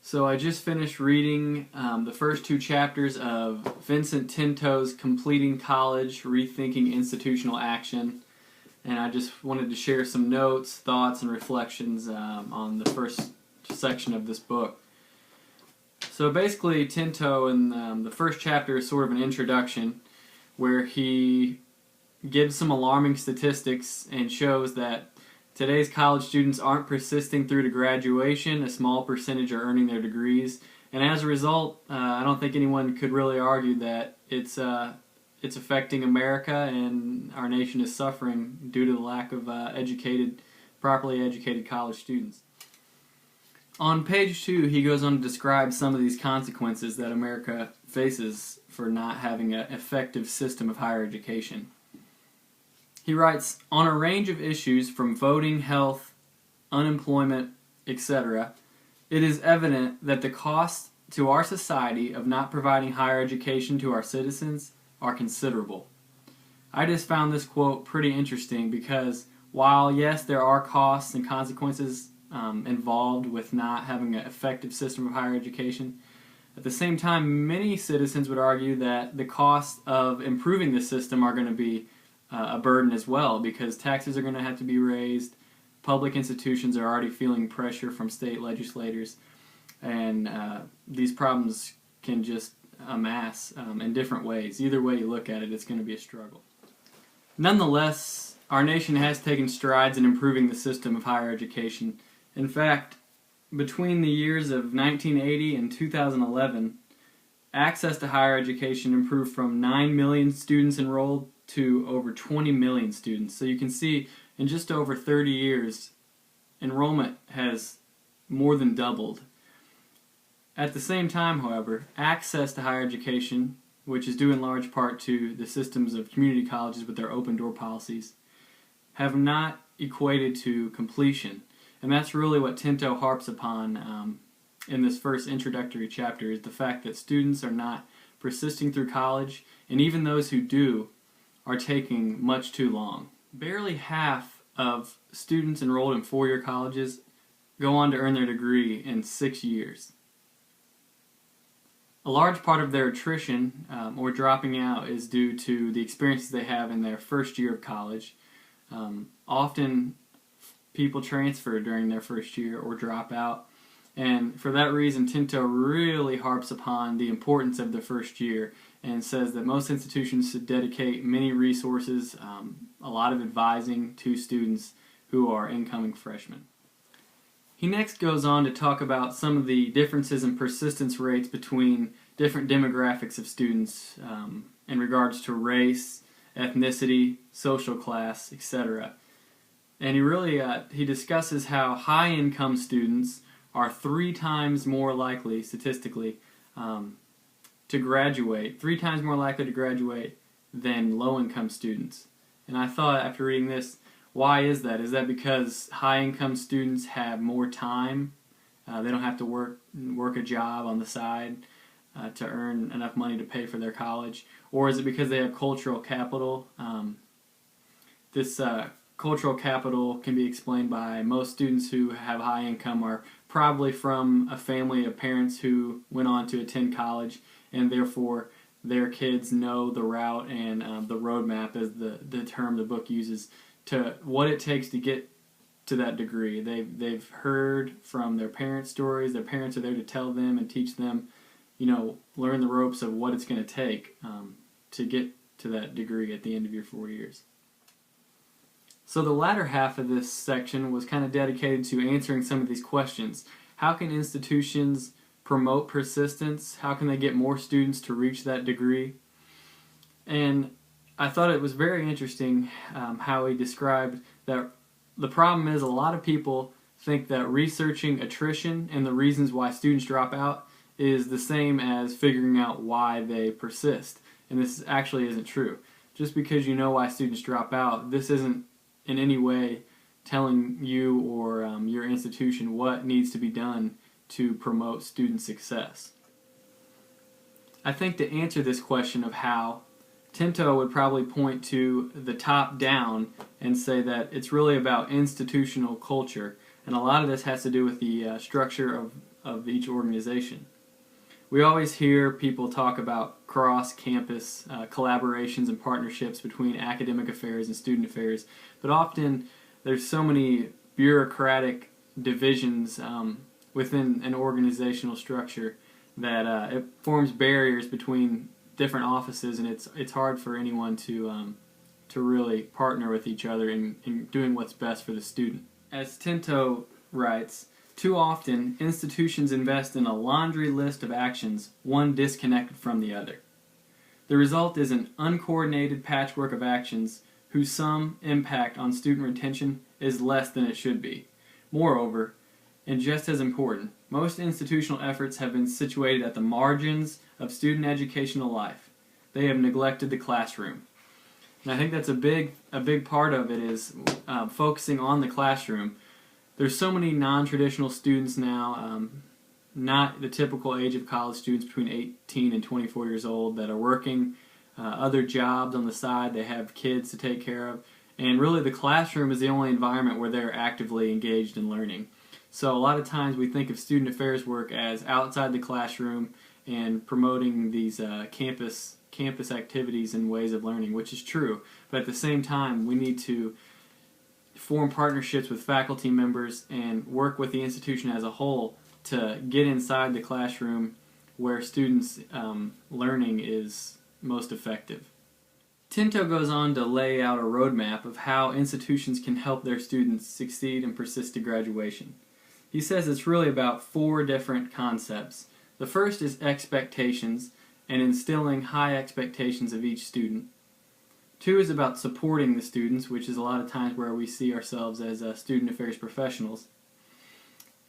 So I just finished reading the first two chapters of Vincent Tinto's Completing College, Rethinking Institutional Action, and I just wanted to share some notes, thoughts, and reflections on the first section of this book. So basically, Tinto in the first chapter is sort of an introduction where he gives some alarming statistics and shows that today's college students aren't persisting through to graduation. A small percentage are earning their degrees, and as a result, I don't think anyone could really argue that it's affecting America and our nation is suffering due to the lack of properly educated college students. On page 2, he goes on to describe some of these consequences that America faces for not having an effective system of higher education. He writes, on a range of issues from voting, health, unemployment, etc., it is evident that the costs to our society of not providing higher education to our citizens are considerable. I just found this quote pretty interesting because while, yes, there are costs and consequences involved with not having an effective system of higher education, at the same time, many citizens would argue that the costs of improving the system are going to be a burden as well, because taxes are going to have to be raised. Public institutions are already feeling pressure from state legislators, and these problems can just amass in different ways. Either way you look at it, it's going to be a struggle. Nonetheless, our nation has taken strides in improving the system of higher education. In fact, between the years of 1980 and 2011, access to higher education improved from 9 million students enrolled to over 20 million students. So you can see in just over 30 years, enrollment has more than doubled. At the same time, however, access to higher education, which is due in large part to the systems of community colleges with their open door policies, have not equated to completion. And that's really what Tinto harps upon in this first introductory chapter, is the fact that students are not persisting through college, and even those who do are taking much too long. Barely half of students enrolled in four-year colleges go on to earn their degree in 6 years. A large part of their attrition or dropping out is due to the experiences they have in their first year of college. Often people transfer during their first year or drop out, and for that reason Tinto really harps upon the importance of the first year and says that most institutions should dedicate many resources, a lot of advising to students who are incoming freshmen. He next goes on to talk about some of the differences in persistence rates between different demographics of students in regards to race, ethnicity, social class, etc. And he discusses how high-income students are 3 times more likely, statistically, to graduate, 3 times more likely to graduate than low-income students. And I thought, after reading this, why is that? Is that because high-income students have more time? They don't have to work a job on the side to earn enough money to pay for their college? Or is it because they have cultural capital? This cultural capital can be explained by most students who have high income are probably from a family of parents who went on to attend college, and therefore their kids know the route and the roadmap, as the term the book uses, to what it takes to get to that degree. They've heard from their parents' stories. Their parents are there to tell them and teach them, learn the ropes of what it's going to take to get to that degree at the end of your 4 years. So the latter half of this section was kind of dedicated to answering some of these questions. How can institutions promote persistence? How can they get more students to reach that degree? And I thought it was very interesting how he described that the problem is a lot of people think that researching attrition and the reasons why students drop out is the same as figuring out why they persist. And this actually isn't true. Just because you know why students drop out, this isn't in any way telling you or your institution what needs to be done to promote student success. I think to answer this question of how, Tinto would probably point to the top down and say that it's really about institutional culture, and a lot of this has to do with the structure of each organization. We always hear people talk about cross-campus collaborations and partnerships between academic affairs and student affairs, but often there's so many bureaucratic divisions within an organizational structure that it forms barriers between different offices, and it's hard for anyone to really partner with each other in doing what's best for the student. As Tinto writes, too often institutions invest in a laundry list of actions, one disconnected from the other. The result is an uncoordinated patchwork of actions whose sum impact on student retention is less than it should be. Moreover, and just as important, most institutional efforts have been situated at the margins of student educational life. They have neglected the classroom. And I think that's a big part of it is focusing on the classroom. There's so many non-traditional students now, not the typical age of college students between 18 and 24 years old that are working other jobs on the side. They have kids to take care of. And really the classroom is the only environment where they're actively engaged in learning. So a lot of times we think of student affairs work as outside the classroom and promoting these campus activities and ways of learning, which is true. But at the same time, we need to form partnerships with faculty members and work with the institution as a whole to get inside the classroom where students' learning is most effective. Tinto goes on to lay out a roadmap of how institutions can help their students succeed and persist to graduation. He says it's really about 4 different concepts. The first is expectations and instilling high expectations of each student. 2 is about supporting the students, which is a lot of times where we see ourselves as student affairs professionals.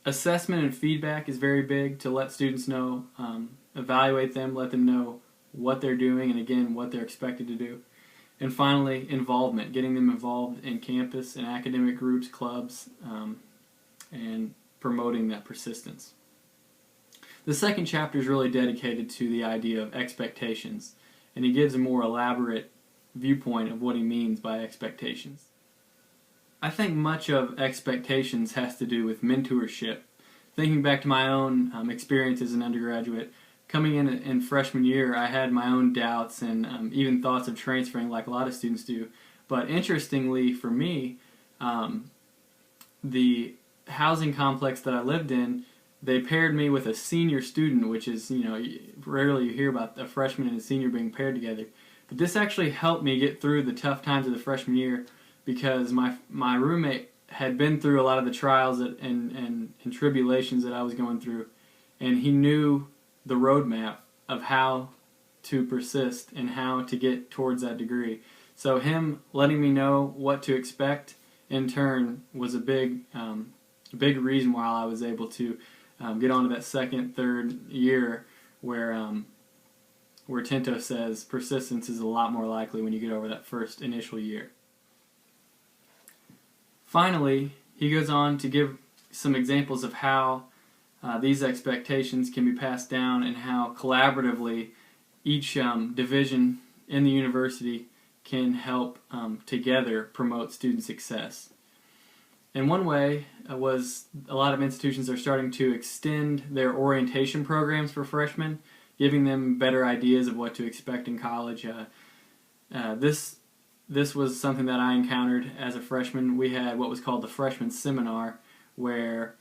Assessment and feedback is very big to let students know, evaluate them, let them know what they're doing and again what they're expected to do. And finally, involvement, getting them involved in campus and academic groups, clubs, and promoting that persistence. The second chapter is really dedicated to the idea of expectations, and he gives a more elaborate viewpoint of what he means by expectations. I think much of expectations has to do with mentorship. Thinking back to my own experience as an undergraduate, coming in freshman year, I had my own doubts and even thoughts of transferring like a lot of students do. But interestingly for me, the housing complex that I lived in, they paired me with a senior student, which is, rarely you hear about a freshman and a senior being paired together. But this actually helped me get through the tough times of the freshman year because my roommate had been through a lot of the trials and tribulations that I was going through, and he knew the roadmap of how to persist and how to get towards that degree. So him letting me know what to expect in turn was a big reason why I was able to get on to that second, third year where Tinto says persistence is a lot more likely when you get over that first initial year. Finally, he goes on to give some examples of how these expectations can be passed down and how collaboratively each division in the university can help together promote student success. And one way was a lot of institutions are starting to extend their orientation programs for freshmen, giving them better ideas of what to expect in college. This was something that I encountered as a freshman. We had what was called the freshman seminar, where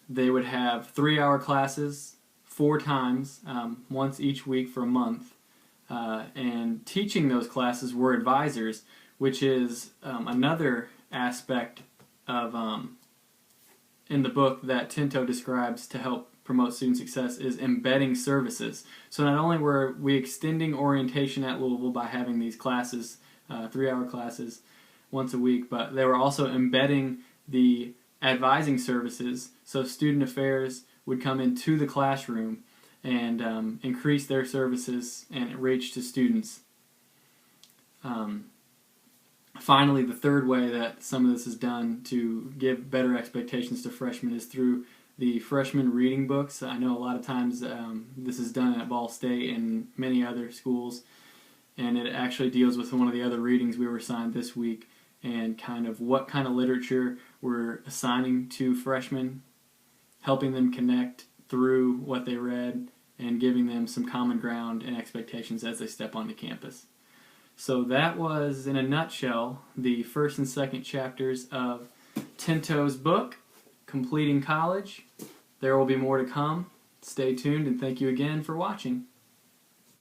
they would have 3-hour classes 4 times, once each week for a month. And teaching those classes were advisors, which is another aspect of in the book that Tinto describes to help promote student success is embedding services. So not only were we extending orientation at Louisville by having these classes, 3-hour classes once a week, but they were also embedding the advising services, so student affairs would come into the classroom and increase their services and reach to students. Finally, the third way that some of this is done to give better expectations to freshmen is through the freshman reading books. I know a lot of times this is done at Ball State and many other schools, and it actually deals with one of the other readings we were assigned this week and kind of what kind of literature we're assigning to freshmen, helping them connect through what they read and giving them some common ground and expectations as they step onto campus. So that was, in a nutshell, the first and second chapters of Tinto's book, Completing College. There will be more to come. Stay tuned, and thank you again for watching.